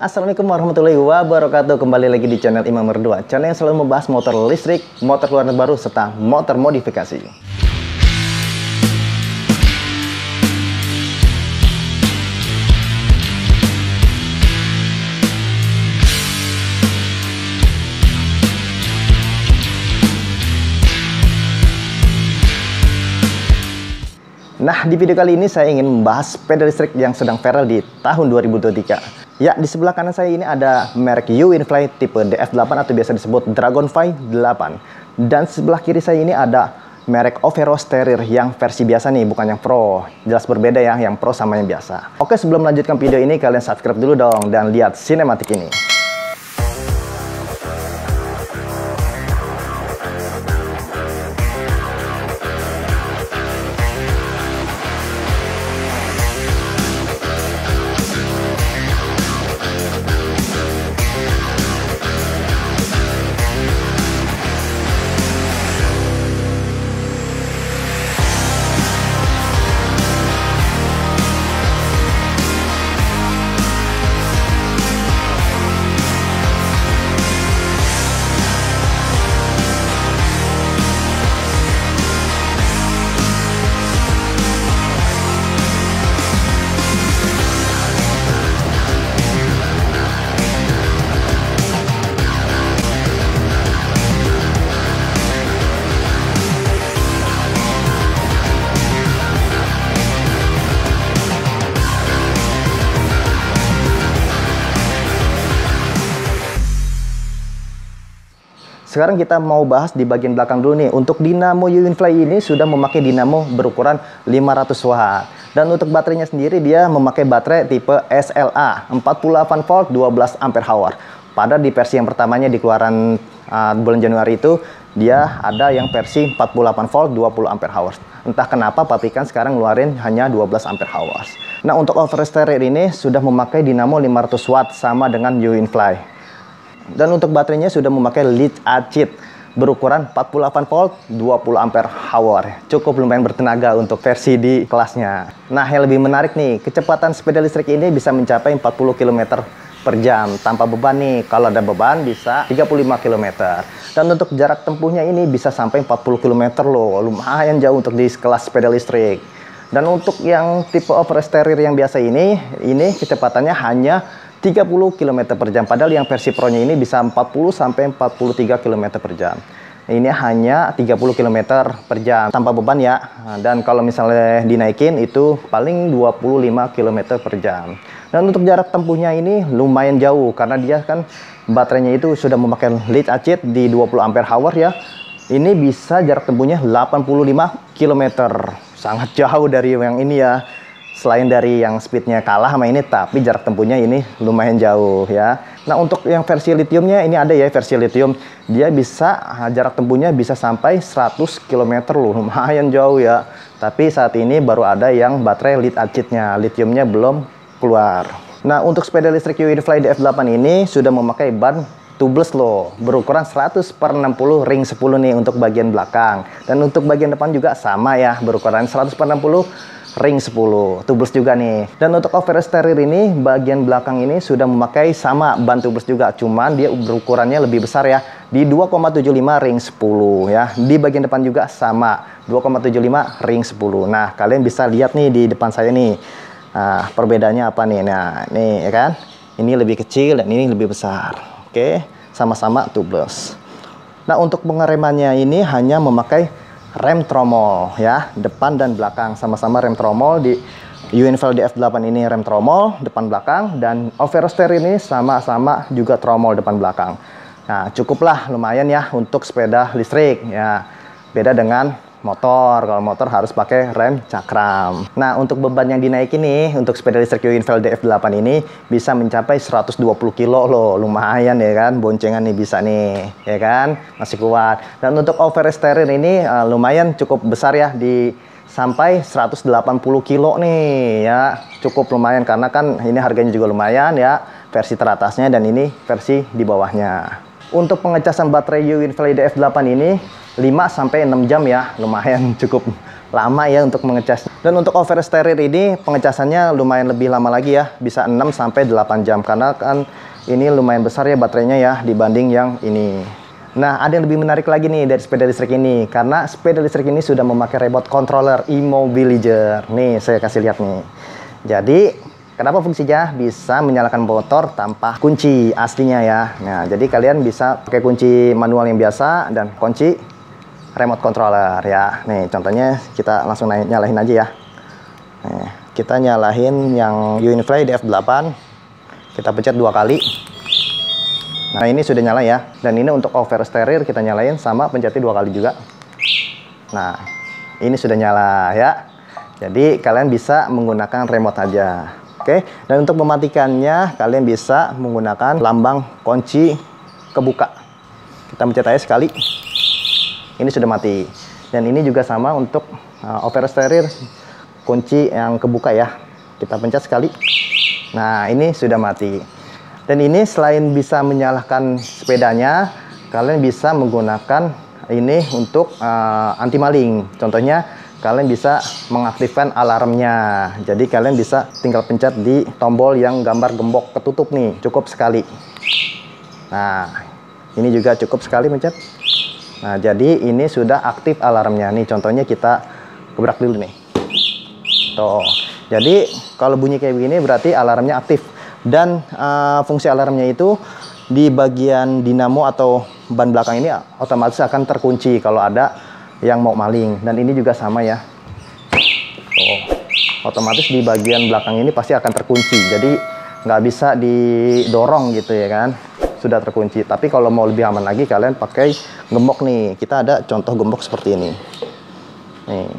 Assalamualaikum warahmatullahi wabarakatuh. Kembali lagi di channel Imam Merdua, channel yang selalu membahas motor listrik, motor keluaran baru, serta motor modifikasi. Nah, di video kali ini saya ingin membahas sepeda listrik yang sedang viral di tahun 2023. Ya, di sebelah kanan saya ini ada merek UInfly tipe DF8 atau biasa disebut Dragonfly 8. Dan sebelah kiri saya ini ada merek Overos Terrier yang versi biasa nih, bukan yang Pro. Jelas berbeda ya, yang Pro sama yang biasa. Oke, sebelum melanjutkan video ini, kalian subscribe dulu dong dan lihat sinematik ini. Sekarang kita mau bahas di bagian belakang dulu nih. Untuk dinamo UInfly ini sudah memakai dinamo berukuran 500 watt. Dan untuk baterainya sendiri dia memakai baterai tipe SLA 48 volt 12 ampere hour. Pada di versi yang pertamanya di keluaran bulan Januari itu dia ada yang versi 48 volt 20 ampere hour. Entah kenapa pabrikan sekarang ngeluarin hanya 12 ampere hour. Nah, untuk Overos Terrier ini sudah memakai dinamo 500 watt sama dengan UInfly. Dan untuk baterainya sudah memakai lead acid berukuran 48 volt 20 ampere hour. Cukup lumayan bertenaga untuk versi di kelasnya. Nah, yang lebih menarik nih, kecepatan sepeda listrik ini bisa mencapai 40 km per jam tanpa beban nih. Kalau ada beban bisa 35 km. Dan untuk jarak tempuhnya ini bisa sampai 40 km loh. Lumayan jauh untuk di kelas sepeda listrik. Dan untuk yang tipe Overos Terrier yang biasa ini kecepatannya hanya 30 km per jam, padahal yang versi Pro-nya ini bisa 40 sampai 43 km per jam. Ini hanya 30 km per jam tanpa beban ya. Dan kalau misalnya dinaikin itu paling 25 km per jam. Dan untuk jarak tempuhnya ini lumayan jauh karena dia kan baterainya itu sudah memakai lead acid di 20 ampere hour ya. Ini bisa jarak tempuhnya 85 km. Sangat jauh dari yang ini ya. Selain dari yang speednya kalah sama ini, tapi jarak tempuhnya ini lumayan jauh ya. Nah, untuk yang versi lithiumnya ini ada ya, versi lithium. Dia bisa jarak tempuhnya bisa sampai 100 km loh, lumayan jauh ya. Tapi saat ini baru ada yang baterai lead acidnya, lithiumnya belum keluar. Nah, untuk sepeda listrik UInfly DF8 ini sudah memakai ban tubeless loh, berukuran 100/60 ring 10 nih untuk bagian belakang. Dan untuk bagian depan juga sama ya, berukuran 100/60 ring 10 tubeless juga nih. Dan untuk Overos Terrier ini bagian belakang ini sudah memakai sama ban tubeless juga, cuman dia berukurannya lebih besar ya, di 2,75 ring 10 ya. Di bagian depan juga sama 2,75 ring 10. Nah, kalian bisa lihat nih di depan saya nih. Nah, perbedaannya apa nih? Nah, nih ya kan, ini lebih kecil dan ini lebih besar. Oke, sama-sama tubeless. Nah, untuk pengeremannya ini hanya memakai rem tromol ya, depan dan belakang sama-sama rem tromol. Di UInfly DF8 ini rem tromol depan belakang, dan Overos Terrier ini sama-sama juga tromol depan belakang. Nah, cukuplah lumayan ya untuk sepeda listrik ya. Beda dengan motor, kalau motor harus pakai rem cakram. Nah, untuk beban yang dinaikin nih untuk sepeda listrik UInfly DF8 ini bisa mencapai 120 kilo loh, lumayan ya kan, boncengan nih bisa nih ya kan, masih kuat. Dan untuk Overos Terrier ini lumayan cukup besar ya, di sampai 180 kilo nih ya, cukup lumayan karena kan ini harganya juga lumayan ya, versi teratasnya dan ini versi di bawahnya. Untuk pengecasan baterai UInfly DF8 ini sampai 6 jam ya, lumayan cukup lama ya untuk mengecas. Dan untuk oversteer ini pengecasannya lumayan lebih lama lagi ya, bisa 6 sampai 8 jam karena kan ini lumayan besar ya baterainya ya dibanding yang ini. Nah, ada yang lebih menarik lagi nih dari sepeda listrik ini, karena sepeda listrik ini sudah memakai remote controller immobilizer. Nih, saya kasih lihat nih. Jadi, kenapa fungsinya? Bisa menyalakan motor tanpa kunci aslinya ya. Nah, jadi kalian bisa pakai kunci manual yang biasa dan kunci remote controller ya. Nih, contohnya kita langsung nyalain aja ya. Nih, kita nyalain yang UniFly DF8. Kita pencet 2 kali. Nah, ini sudah nyala ya. Dan ini untuk oversteer kita nyalain sama pencetnya 2 kali juga. Nah, ini sudah nyala ya. Jadi kalian bisa menggunakan remote aja. Oke. Dan untuk mematikannya kalian bisa menggunakan lambang kunci kebuka. Kita pencet aja sekali. Ini sudah mati. Dan ini juga sama untuk oversteer kunci yang kebuka ya. Kita pencet sekali. Nah, ini sudah mati. Dan ini selain bisa menyalakan sepedanya, kalian bisa menggunakan ini untuk anti maling. Contohnya, kalian bisa mengaktifkan alarmnya. Jadi kalian bisa tinggal pencet di tombol yang gambar gembok ketutup nih, cukup sekali. Nah, ini juga cukup sekali pencet. Nah, jadi ini sudah aktif alarmnya. Nih, contohnya kita gebrak dulu nih. Tuh. Jadi kalau bunyi kayak begini berarti alarmnya aktif. Dan fungsi alarmnya itu di bagian dinamo atau ban belakang ini otomatis akan terkunci kalau ada yang mau maling. Dan ini juga sama ya. Otomatis di bagian belakang ini pasti akan terkunci. Jadi nggak bisa didorong gitu ya kan. Sudah terkunci. Tapi kalau mau lebih aman lagi kalian pakai gembok nih. Kita ada contoh gembok seperti ini. Nih,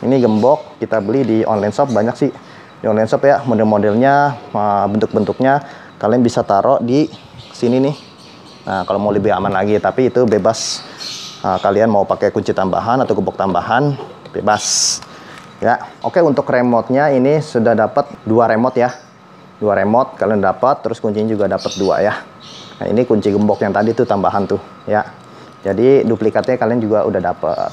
ini gembok kita beli di online shop banyak sih. Di online shop ya, model-modelnya, bentuk-bentuknya kalian bisa taruh di sini nih. Nah, kalau mau lebih aman lagi, tapi itu bebas. Kalian mau pakai kunci tambahan atau gembok tambahan, bebas. Ya, oke. Untuk remote-nya ini sudah dapat 2 remote ya. 2 remote kalian dapat, terus kuncinya juga dapat 2 ya. Nah, ini kunci gembok yang tadi tuh tambahan tuh ya. Jadi duplikatnya kalian juga udah dapat.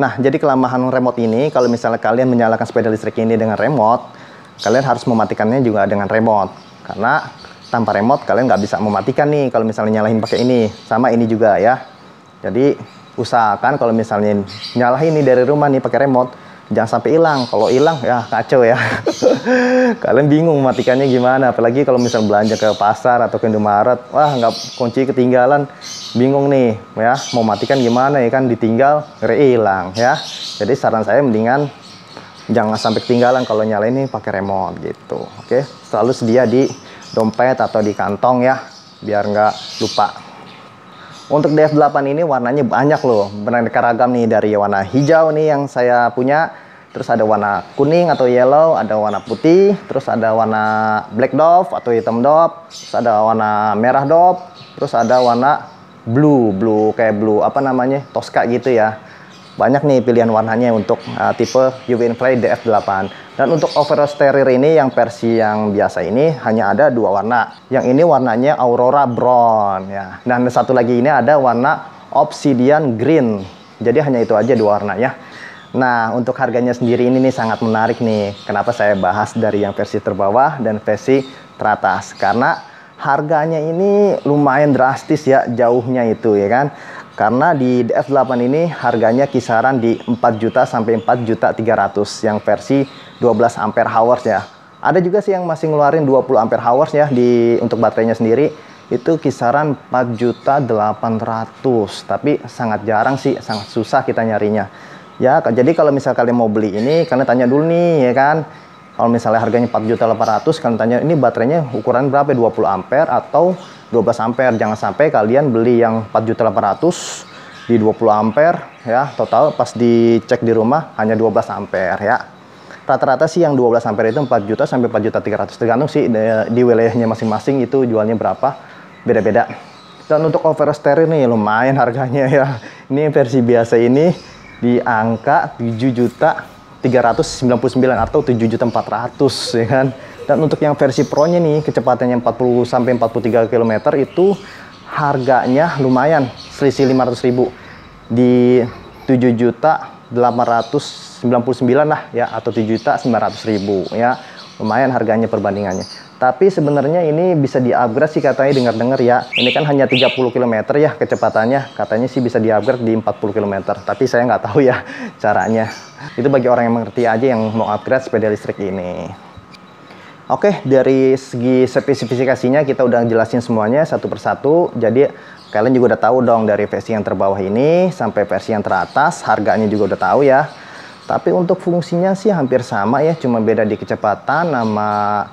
Nah, jadi kelemahan remote ini kalau misalnya kalian menyalakan sepeda listrik ini dengan remote, kalian harus mematikannya juga dengan remote. Karena tanpa remote kalian nggak bisa mematikan nih kalau misalnya nyalain pakai ini. Sama ini juga ya. Jadi usahakan kalau misalnya nyalain ini dari rumah nih pakai remote, jangan sampai hilang. Kalau hilang ya kacau ya. Kalian bingung mematikannya gimana. Apalagi kalau misal belanja ke pasar atau ke Indomaret, wah nggak kunci ketinggalan, bingung nih ya. Mau matikan gimana ya kan, ditinggal hilang ya. Jadi saran saya mendingan jangan sampai ketinggalan kalau nyalain ini pakai remote gitu. Oke, selalu sedia di dompet atau di kantong ya, biar nggak lupa. Untuk DF8 ini warnanya banyak loh, beraneka ragam nih, dari warna hijau nih yang saya punya, terus ada warna kuning atau yellow, ada warna putih, terus ada warna black dove atau hitam dove, terus ada warna merah dove, terus ada warna blue kayak blue apa namanya, Tosca gitu ya. Banyak nih pilihan warnanya untuk tipe UniFly DF8. Dan untuk oversteer ini yang versi yang biasa ini hanya ada 2 warna. Yang ini warnanya Aurora Brown ya. Dan satu lagi ini ada warna Obsidian Green. Jadi hanya itu aja 2 warna ya. Nah, untuk harganya sendiri ini nih sangat menarik nih. Kenapa saya bahas dari yang versi terbawah dan versi teratas? Karena harganya ini lumayan drastis ya, jauhnya itu ya kan. Karena di DF8 ini harganya kisaran di 4 juta sampai 4.300.000 yang versi 12 ampere hours ya. Ada juga sih yang masih ngeluarin 20 ampere hours ya untuk baterainya sendiri. Itu kisaran 4.800.000. Tapi sangat jarang sih, sangat susah kita nyarinya. Ya, jadi kalau misal kalian mau beli ini, kalian tanya dulu nih ya kan. Kalau misalnya harganya 4.800.000, kalian tanya ini baterainya ukuran berapa? 20 ampere atau 12 ampere. Jangan sampai kalian beli yang 4.800.000 di 20 ampere ya, total pas dicek di rumah hanya 12 ampere ya. Rata-rata sih yang 12 ampere itu 4 juta sampai 4.300.000, tergantung sih di wilayahnya masing-masing itu jualnya berapa, beda-beda. Dan untuk oversteer ini lumayan harganya ya. Ini versi biasa ini di angka 7.399.000 atau 7.400.000 ya kan. Dan untuk yang versi Pro-nya nih, kecepatannya 40 sampai 43 km itu harganya lumayan, selisih 500.000. di 7.899.000 lah ya, atau 7.900.000 ya. Lumayan harganya perbandingannya. Tapi sebenarnya ini bisa di-upgrade sih katanya, dengar-dengar ya. Ini kan hanya 30 km ya kecepatannya. Katanya sih bisa di-upgrade di 40 km. Tapi saya nggak tahu ya caranya. Itu bagi orang yang mengerti aja yang mau upgrade sepeda listrik ini. Oke, dari segi spesifikasinya kita udah jelasin semuanya satu persatu. Jadi kalian juga udah tahu dong dari versi yang terbawah ini sampai versi yang teratas. Harganya juga udah tahu ya. Tapi untuk fungsinya sih hampir sama ya. Cuma beda di kecepatan sama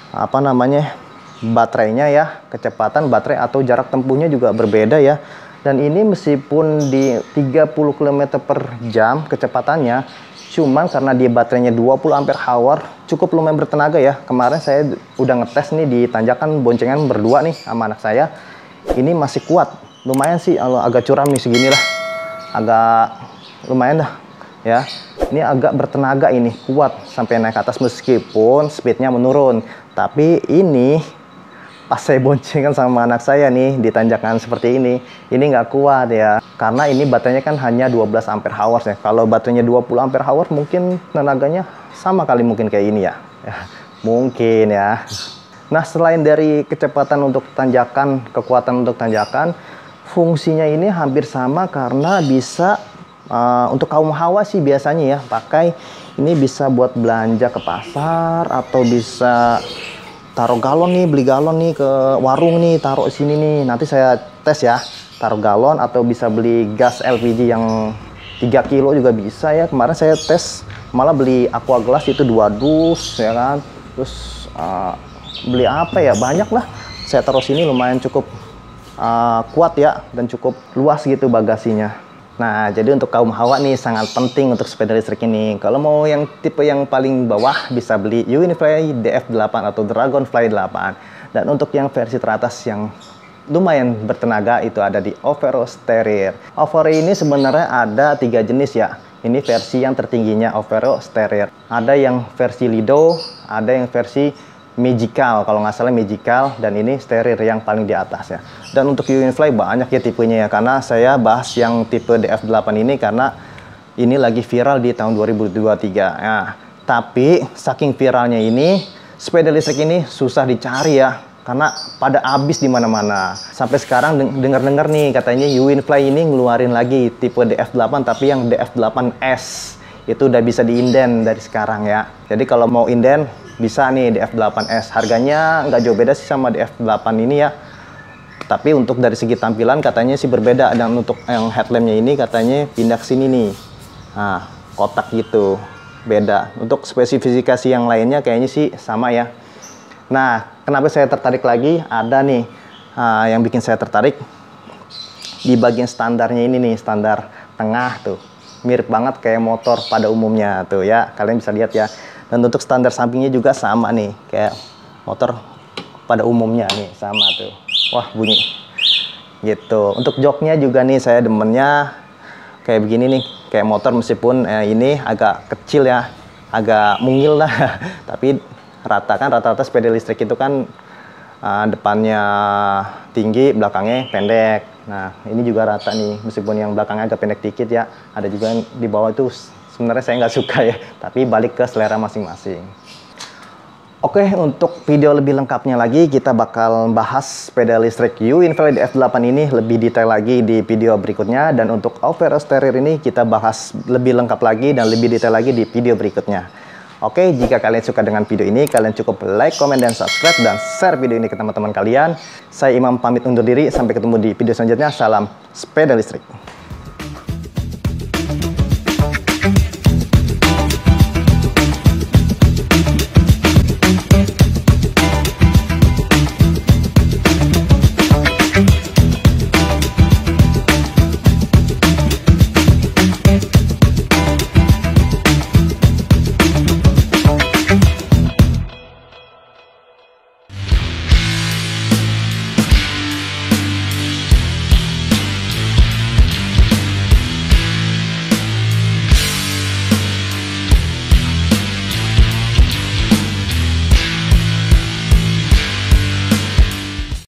apa namanya, baterainya ya. Kecepatan baterai atau jarak tempuhnya juga berbeda ya. Dan ini meskipun di 30 km per jam kecepatannya, cuman karena dia baterainya 20 ampere hour, cukup lumayan bertenaga ya. Kemarin saya udah ngetes nih di tanjakan boncengan berdua nih sama anak saya. Ini masih kuat, lumayan sih. Kalau agak curam nih segini lah, agak lumayan dah ya. Ini agak bertenaga, ini kuat sampai naik ke atas meskipun speednya menurun. Tapi ini pas saya boncengan sama anak saya nih di tanjakan seperti ini nggak kuat ya, karena ini baterainya kan hanya 12 ampere hours ya. Kalau baterainya 20 ampere hours mungkin tenaganya sama kali mungkin kayak ini ya, mungkin ya. Nah, selain dari kecepatan untuk tanjakan, kekuatan untuk tanjakan, fungsinya ini hampir sama karena bisa untuk kaum hawa sih biasanya ya pakai ini, bisa buat belanja ke pasar atau bisa taruh galon nih, beli galon nih ke warung nih, taruh sini nih. Nanti saya tes ya, taruh galon atau bisa beli gas LPG yang 3 kilo juga bisa ya. Kemarin saya tes malah beli aqua gelas itu 2 dus ya kan. Terus beli apa ya, banyak lah. Saya taruh sini lumayan cukup kuat ya, dan cukup luas gitu bagasinya. Nah, jadi untuk kaum hawa nih sangat penting untuk sepeda listrik ini. Kalau mau yang tipe yang paling bawah bisa beli Unifly DF8 atau Dragonfly 8. Dan untuk yang versi teratas yang lumayan bertenaga itu ada di Overo Steyr. Overo ini sebenarnya ada 3 jenis ya. Ini versi yang tertingginya Overo Steyr. Ada yang versi Lido, ada yang versi Magical, kalau nggak salah Magical, dan ini Steyr yang paling di atas ya. Dan untuk Unifly banyak ya tipenya ya, karena saya bahas yang tipe DF8 ini karena ini lagi viral di tahun 2023 ya. Tapi saking viralnya ini, sepeda listrik ini susah dicari ya, karena pada habis di mana-mana. Sampai sekarang dengar-dengar nih katanya Unifly ini ngeluarin lagi tipe DF8, tapi yang DF8S itu udah bisa diinden dari sekarang ya. Jadi kalau mau inden bisa nih DF8S. Harganya nggak jauh beda sih sama DF8 ini ya. Tapi untuk dari segi tampilan katanya sih berbeda. Dan untuk yang headlampnya ini katanya pindah ke sini nih. Nah, kotak gitu. Beda. Untuk spesifikasi yang lainnya kayaknya sih sama ya. Nah, kenapa saya tertarik lagi? Ada nih yang bikin saya tertarik. Di bagian standarnya ini nih, standar tengah tuh. Mirip banget kayak motor pada umumnya tuh ya. Kalian bisa lihat ya. Dan untuk standar sampingnya juga sama nih, kayak motor pada umumnya nih, sama tuh. Wah, bunyi gitu. Untuk joknya juga nih saya demennya kayak begini nih, kayak motor meskipun ini agak kecil ya, agak mungil lah. Tapi rata kan, rata-rata sepeda listrik itu kan depannya tinggi, belakangnya pendek. Nah, ini juga rata nih, meskipun yang belakangnya agak pendek dikit ya. Ada juga yang di bawah itu sebenarnya saya nggak suka ya, tapi balik ke selera masing-masing. Oke, untuk video lebih lengkapnya lagi, kita bakal bahas sepeda listrik Unifly DF8 ini lebih detail lagi di video berikutnya. Dan untuk Overo Steyr ini kita bahas lebih lengkap lagi dan lebih detail lagi di video berikutnya. Oke, jika kalian suka dengan video ini, kalian cukup like, komen, dan subscribe, dan share video ini ke teman-teman kalian. Saya Imam pamit undur diri, sampai ketemu di video selanjutnya. Salam sepeda listrik.